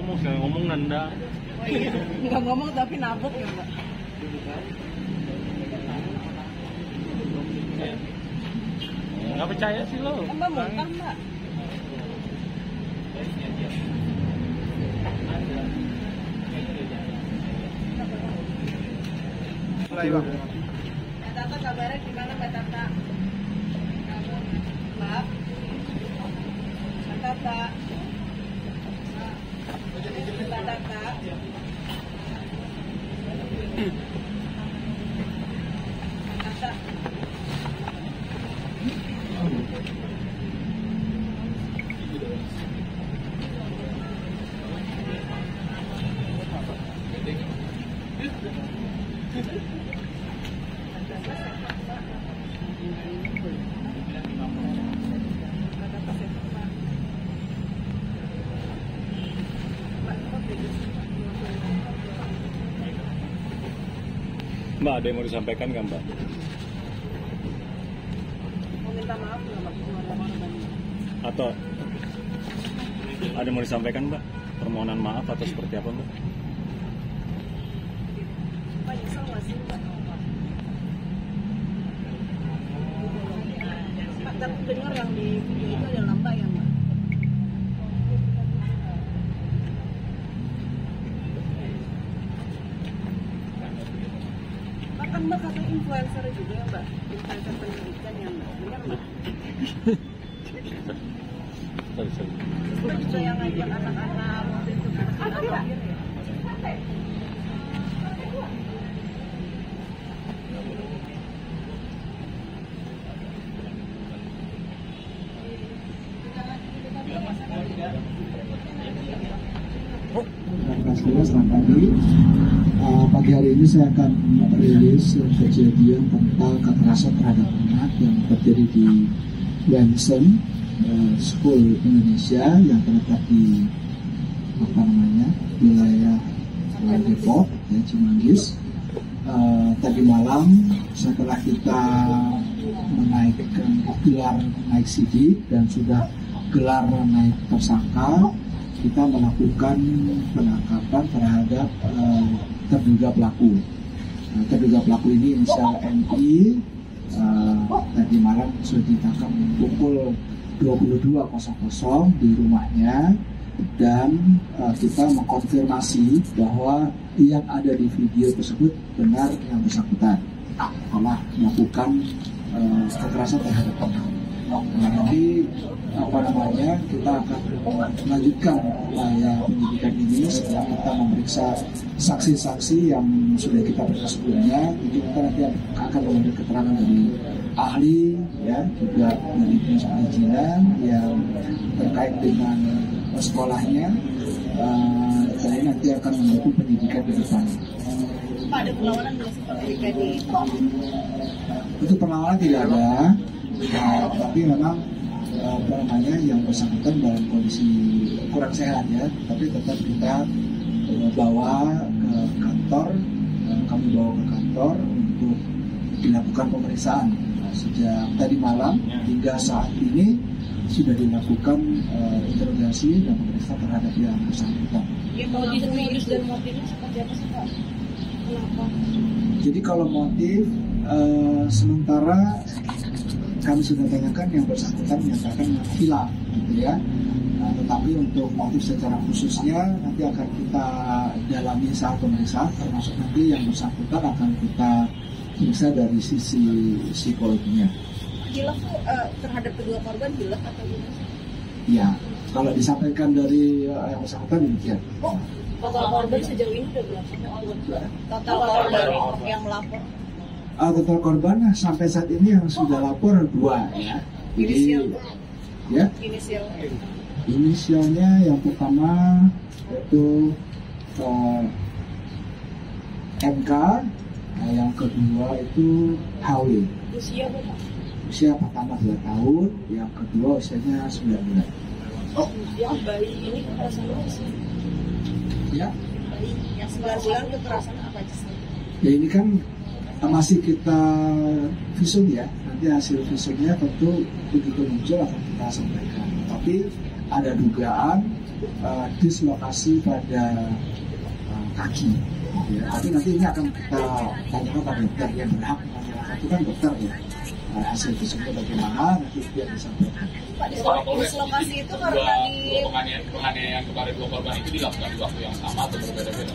ngomong, sekali ngomong nanda. Oh iya, nggak ngomong tapi nabok ya Mbak. Nggak percaya sih lo. Mbak muntah Mbak. Mbak Tata kabarnya gimana Mbak Tata? Mbak Tata. Mbak Tata. Tata. Mbak, ada yang mau disampaikan nggak Mbak? Mau minta maaf nggak Mbak? Atau ada yang mau disampaikan Mbak? Permohonan maaf atau seperti apa Mbak? Mbak nyesel nggak sih Mbak? Mbak, tapi dengar yang di video itu ada Mbak ya Mbak? Mbak kan Mbak kata influencer juga ya Mbak? Influencer pendidikan ya Mbak? Benar Mbak? Sorry. Mbak juga yang ngajak anak-anak waktu itu apa ya? Selamat pagi. Pagi hari ini saya akan merilis kejadian tentang kekerasan terhadap anak yang terjadi di Wensen School Indonesia yang terletak di wilayah Depok, ya, Cimanggis. Tadi malam setelah kita menaikkan gelar naik sidik dan sudah gelar naik tersangka, kita melakukan penangkapan terhadap terduga pelaku. Terduga pelaku ini inisial MI. Tadi malam sudah ditangkap pukul 22.00 di rumahnya, dan kita mengkonfirmasi bahwa yang ada di video tersebut benar yang bersangkutan telah melakukan kekerasan terhadap anak. Nanti kita akan melanjutkan upaya penyidikan ini setelah kita memeriksa saksi-saksi yang sudah kita periksa sebelumnya. Jadi kita nanti akan mengambil keterangan dari ahli, ya, juga dari dinas perizinan yang terkait dengan sekolahnya. Saya nanti akan mendukung penyidikan ke depan. Pak, ada perlawanan nggak sih Pak ketika di Untuk perlawanan tidak ada, tapi memang yang bersangkutan dalam kondisi kurang sehat, ya, tapi tetap kita bawa ke kantor, kami bawa ke kantor untuk dilakukan pemeriksaan. Sejak tadi malam hingga saat ini sudah dilakukan interogasi dan pemeriksaan terhadap yang bersangkutan. Ya, modus dan motifnya seperti apa sih Pak? Kenapa? Jadi kalau motif sementara kami sudah tanyakan, yang bersangkutan menyatakan hilang, gitu ya. Tetapi untuk motif secara khususnya nanti akan kita dalami saat pemeriksaan, termasuk nanti yang bersangkutan akan kita periksa dari sisi psikologinya. Hilaf tuh terhadap kedua korban hilaf atau gimana? Ya, kalau disampaikan dari yang bersangkutan demikian. Total korban sejauh ini udah berapa? Total korban yang melapor. Total korban sampai saat ini yang sudah lapor 2, ya. Jadi, ya. Inisialnya yang pertama itu MK, yang kedua itu HW. Usia berapa? Usia pertama 2 tahun, yang kedua usianya 9 bulan. Oh, yang bayi ini kekerasan apa sih? Ya. Bayi yang 9 bulan kekerasan apa sih? Ya, ini kan masih kita visum, ya. Nanti hasil visumnya tentu begitu muncul akan kita sampaikan. Tapi ada dugaan dislokasi pada kaki. Ya, tapi nanti ini akan kita tanyakan pada dokter yang berhak menyampaikan, itu kan dokter ya. Hasil tersebut bagaimana nanti dia disampaikan. Pak, dislokasi itu karena penganiayaan kepada dua korban itu dilakukan di waktu yang sama atau berbeda-beda?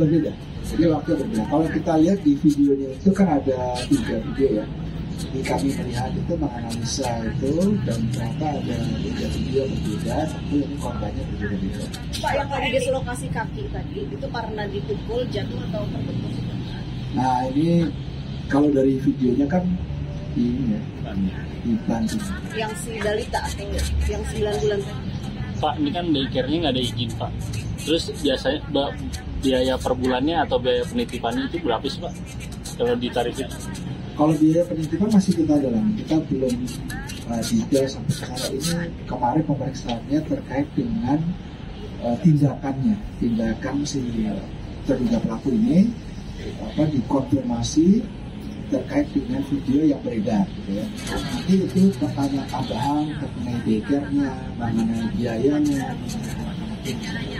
Berbeda. Jadi waktu berbeda. Kalau kita lihat di videonya itu kan ada 3 video ya. Jadi kami melihat itu menganalisa itu dan ternyata ada 3 video berbeda. Tentu ini korbannya berbeda-beda. Pak, yang tadi dislokasi kaki tadi itu karena dipukul, jatuh atau terbentuk? Nah ini kalau dari videonya kan ini ya, dibantu. Yang si balita atau yang 9 bulan tadi? Pak, ini kan daycare-nya nggak ada izin, Pak. Terus biasanya biaya per bulannya atau biaya penitipannya itu berapa sih, Pak? Kalau ditarifin? Kalau biaya penitipan masih kita dalam, kita belum detail sampai sekarang ini. Kemarin pemeriksaannya terkait dengan tindakan si terduga pelaku ini dikonfirmasi terkait dengan video yang beredar, gitu ya. Nanti itu pertanyaan tambahan mengenai daycare-nya, mengenai biayanya,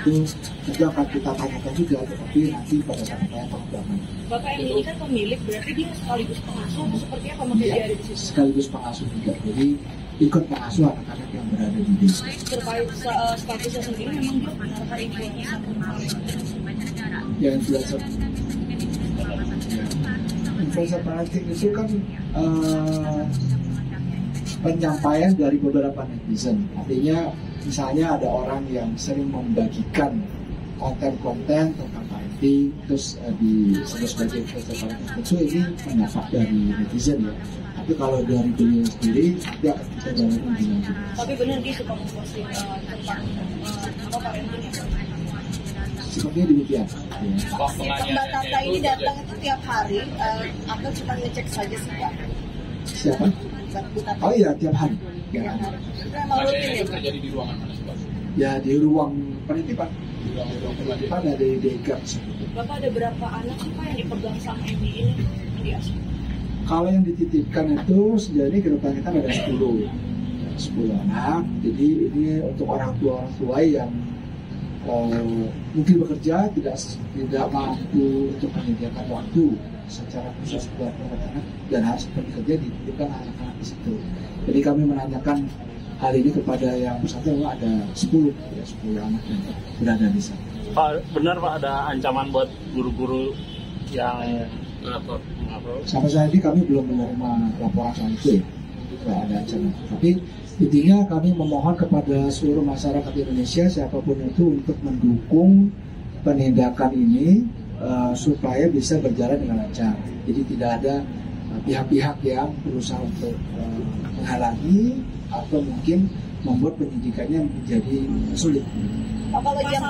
itu akan kita tanyakan juga, tetapi nanti pada saat kita pengembangan. Bapak yang ini kan pemilik, berarti dia sekaligus pengasuh atau seperti apa makanya dia ada di situ? Sekaligus pengasuh juga, jadi ikut pengasuh anak-anak yang berada di desa. Terkait statusnya sendiri, memang dia benar-benar influencer. Ya, influencer. Influencer parenting itu kan penyampaian dari beberapa netizen. Artinya misalnya ada orang yang sering membagikan konten-konten tentang parenting, terus disebut sebagai influencer parenting. Tentu ini pendapat dari netizen ya. Tapi kalau dari beliau sendiri, dia akan kita dalami lebih lanjut. Tapi benar dia suka memposting tentang parenting. Sepertinya demikian. Ya. Mbak Tata ini datang itu tiap hari, atau cuma ngecek saja sih Pak? Siapa? Bu Tata. Oh iya, tiap hari. Ya, Memang rutin ya Pak? Terjadi di ruangan mana sih, Pak? ya di ruang penitipan. Penitipan ada di daycare. Bapak ada berapa anak sih Pak yang dipegang sama MI ini di asuh? Kalau yang dititipkan itu sejauh ini kita tanyakan ada 10 anak. Jadi ini untuk orang tua yang mungkin bekerja tidak mampu untuk menyediakan waktu secara khusus buat anak dan harus bekerja dititipkan anak-anak di situ. Jadi kami menanyakan hal ini kepada yang bersangkutan, ada 10 anak yang berada di sana. Pak, benar Pak ada ancaman buat guru-guru yang melapor? Sampai saat ini kami belum menerima laporan soal itu ya. Tidak ada ancaman. Tapi intinya kami memohon kepada seluruh masyarakat Indonesia siapapun itu untuk mendukung penindakan ini supaya bisa berjalan dengan lancar. Jadi tidak ada pihak-pihak yang berusaha untuk menghalangi atau mungkin membuat penyidikannya menjadi sulit. Kalau jam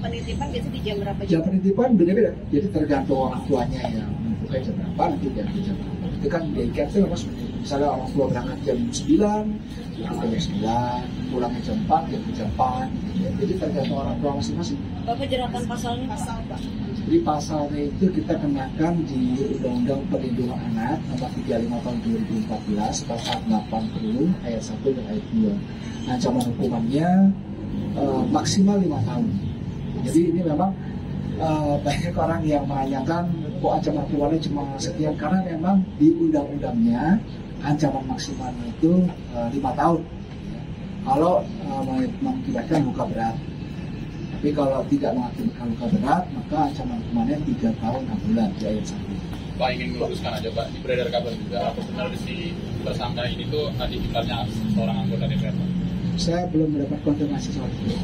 penitipan biasanya di jam berapa? Jam penitipan beda-beda. Jadi tergantung orang tuanya yang menentukan jam berapa, nanti jam berapa. Itu kan daycare itu memang misalnya orang tua berangkat jam 9, jam 9, pulangnya jam 4, jam 4. Jadi tergantung orang tua masing-masing. Bapak jelaskan pasalnya pasal Pak? Jadi pasalnya itu kita kenakan di Undang-Undang Perlindungan Anak nomor 35 tahun 2014 pasal 80 ayat 1 dan ayat 2. Ancaman hukumannya maksimal 5 tahun. Jadi ini memang banyak orang yang menanyakan kok ancaman hukumannya cuma sekian, karena memang di undang-undangnya ancaman maksimalnya itu 5 tahun. Kalau mengakibatkan luka berat. Tapi kalau tidak mengakibatkan luka berat, maka ancaman hukumannya 3 tahun 6 bulan di ayat 1. Pak ingin meluruskan aja Pak, di beredar kabar juga apa benar si tersangka ini tuh adik ipar seorang anggota DPR Pak? Saya belum mendapat konfirmasi soal itu.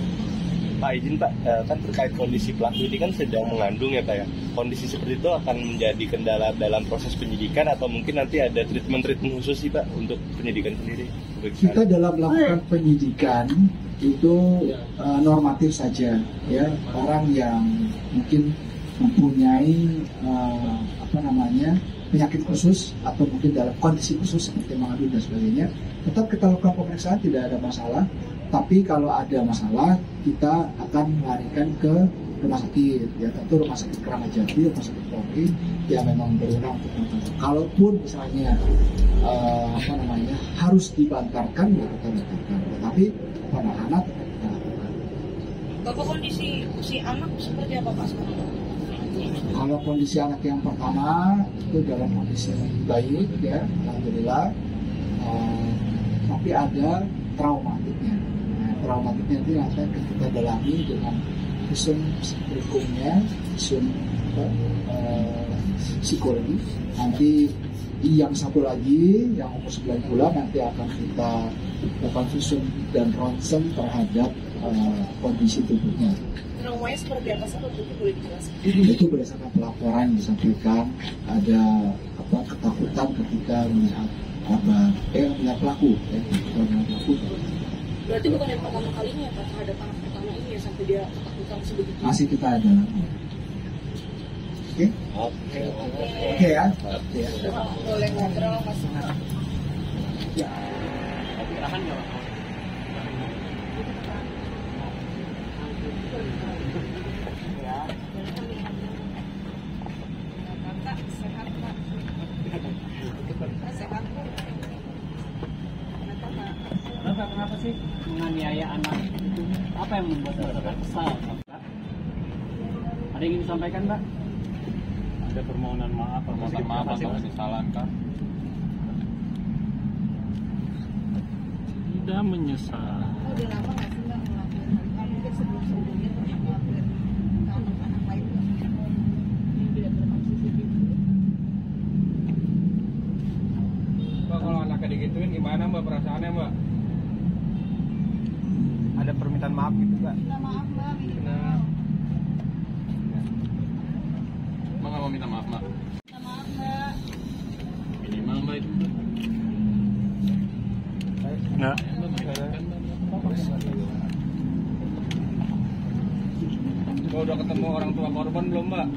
Pak izin Pak, kan terkait kondisi pelaku ini kan sedang mengandung ya Pak ya. Kondisi seperti itu akan menjadi kendala dalam proses penyidikan atau mungkin nanti ada treatment khusus sih Pak untuk penyidikan sendiri? Kita dalam melakukan penyidikan itu normatif saja ya, orang yang mungkin mempunyai penyakit khusus atau mungkin dalam kondisi khusus seperti mengandung dan sebagainya, tetap kita lakukan pemeriksaan, tidak ada masalah. Tapi kalau ada masalah, kita akan melarikan ke rumah sakit, ya tentu rumah sakit Kramat Jati, rumah sakit Polri yang memang berwenang untuk menentukan. Kalaupun misalnya harus dibantarkan, ya kita bantarkan. Tetapi penahanan Bapak, kondisi si anak seperti apa Pak sekarang? Kalau kondisi anak yang pertama itu dalam kondisi yang baik ya, alhamdulillah. Tapi ada traumatiknya. Nah, traumatiknya itu yang akan kita dalami dengan visum berikutnya, visum psikologi. Nanti yang satu lagi yang umur 9 bulan nanti akan kita lakukan visum dan ronsen terhadap kondisi tubuhnya. Traumanya seperti apa sih, waktu itu boleh dijelaskan? Itu berdasarkan pelaporan yang disampaikan, ada ketakutan ketika melihat melihat pelaku, melihat pelaku. Berarti bukan yang pertama kalinya ya Pak, terhadap anak pertama ini ya sampai dia ketakutan sebegitu? Masih kita ada. Oke? Oke ya? Oke ya. Boleh ngobrol Mas? Ya. Tapi tahan nggak Pak? Kakak sehat Pak? Sehat Pak? Kenapa sih menganiaya anak itu? Apa yang membuat Bapak kesal? Ada yang ingin disampaikan Pak? Ada permohonan maaf atau penyesalan kan? Tidak menyesal. Udah lama nggak sih Mbak ngelakuin hal ini? Mungkin sebelum-sebelumnya pernah ngelakuin ke anak-anak lain yang tidak terekam CCTV? Mbak, kalau anaknya digituin gimana Mbak perasaannya Mbak? Ada permintaan maaf gitu Mbak? Minta maaf Mbak, Nah, Emang nggak mau minta maaf, Mak? minta maaf Mbak. Minimal Mbak itu. Nah, Mbak udah ketemu orang tua korban belum Mbak?